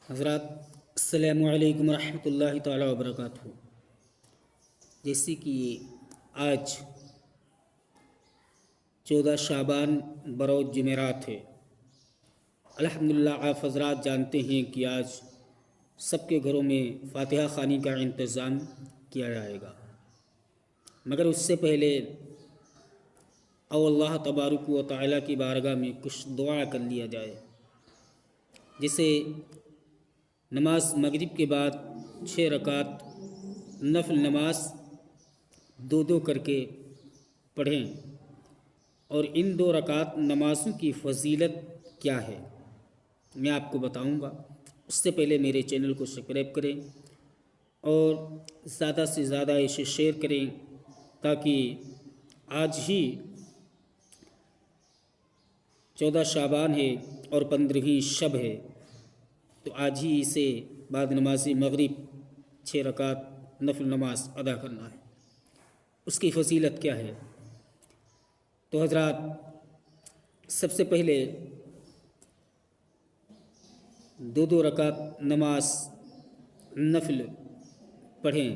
حضرات السلام علیکم ورحمۃ اللہ تعالیٰ وبرکاتہ۔ جیسے کہ آج 14 شعبان بروز جمعرات ہے، الحمدللہ آپ حضرات جانتے ہیں کہ آج سب کے گھروں میں فاتحہ خوانی کا انتظام کیا جائے گا، مگر اس سے پہلے اللہ تبارک و تعالیٰ کی بارگاہ میں کچھ دعا کر لیا جائے۔ جسے نماز مغرب کے بعد 6 رکعت نفل نماز دو کر کے پڑھیں، اور ان 2 رکعت نمازوں کی فضیلت کیا ہے میں آپ کو بتاؤں گا۔ اس سے پہلے میرے چینل کو سبسکرائب کریں اور زیادہ سے زیادہ اسے شیئر کریں، تاکہ آج ہی 14 شعبان ہے اور 15ویں شب ہے، تو آج ہی اسے بعد نماز مغرب 6 رکعت نفل نماز ادا کرنا ہے۔ اس کی فضیلت کیا ہے؟ تو حضرات سب سے پہلے 2 رکعت نماز نفل پڑھیں،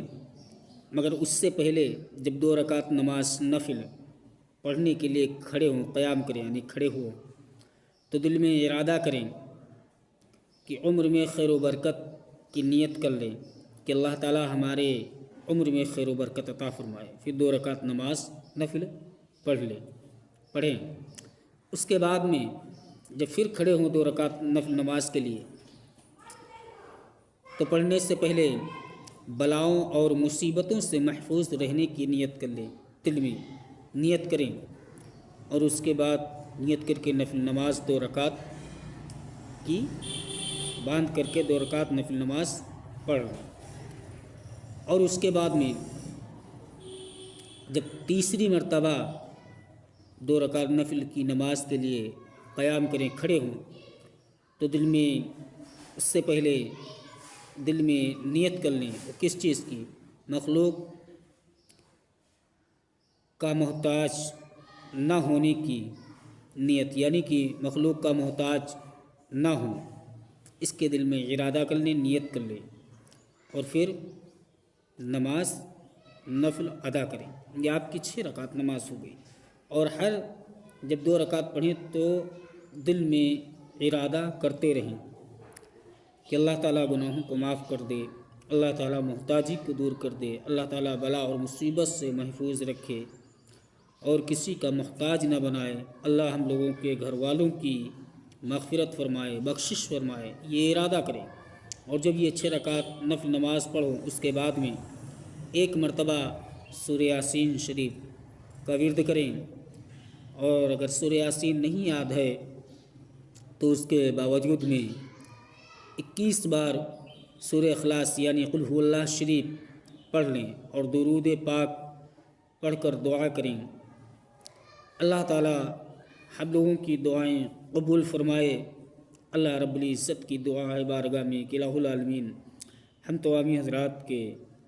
مگر اس سے پہلے جب 2 رکعت نماز نفل پڑھنے کے لیے کھڑے ہوں، قیام کریں یعنی کھڑے ہوں، تو دل میں ارادہ کریں کہ عمر میں خیر و برکت کی نیت کر لیں کہ اللہ تعالی ہمارے عمر میں خیر و برکت عطا فرمائے۔ پھر 2 رکعت نماز نفل پڑھیں۔ اس کے بعد میں جب پھر کھڑے ہوں 2 رکعت نفل نماز کے لیے، تو پڑھنے سے پہلے بلاؤں اور مصیبتوں سے محفوظ رہنے کی نیت کر لیں، دل میں نیت کریں، اور اس کے بعد نیت کر کے نفل نماز 2 رکعت کی باندھ کر کے 2 رکعت نفل نماز پڑھ لیں۔ اور اس کے بعد میں جب تیسری مرتبہ 2 رکعت نفل کی نماز کے لیے قیام کریں، کھڑے ہوں، تو دل میں اس سے پہلے دل میں نیت کر لیں کس چیز کی؟ مخلوق کا محتاج نہ ہونے کی نیت، یعنی کہ مخلوق کا محتاج نہ ہوں، اس کے دل میں ارادہ کر لیں، نیت کر لیں، اور پھر نماز نفل ادا کریں۔ یہ آپ کی 6 رکعت نماز ہو گئی۔ اور ہر جب 2 رکعت پڑھیں تو دل میں ارادہ کرتے رہیں کہ اللہ تعالیٰ گناہوں کو معاف کر دے، اللہ تعالیٰ محتاجی کو دور کر دے، اللہ تعالیٰ بلا اور مصیبت سے محفوظ رکھے اور کسی کا محتاج نہ بنائے، اللہ ہم لوگوں کے گھر والوں کی مغفرت فرمائے، بخشش فرمائے، یہ ارادہ کریں۔ اور جب یہ 6 رکعت نفل نماز پڑھو، اس کے بعد میں 1 مرتبہ سورہ یاسین شریف کا ورد کریں، اور اگر سورہ یاسین نہیں یاد ہے تو اس کے باوجود میں 21 بار سورہ اخلاص یعنی قل هو اللہ شریف پڑھ لیں، اور درود پاک پڑھ کر دعا کریں۔ اللہ تعالیٰ ہم لوگوں کی دعائیں قبول فرمائے۔ اللہ رب العزت کی دعا ہے بارگاہ میں کہ الہ العالمین ہم تمامی حضرات کے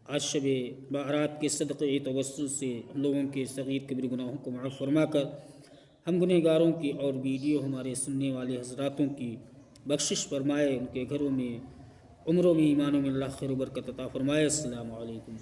آج شب بارات کے صدقے توسل سے ہم لوگوں کے صغیر کبیر گناہوں کو معاف فرما کر ہم گنہگاروں کی اور ویڈیو ہمارے سننے والے حضراتوں کی بخشش فرمائے، ان کے گھروں میں عمروں میں ایمانوں میں اللہ خیر و برکت عطا فرمائے۔ السلام علیکم۔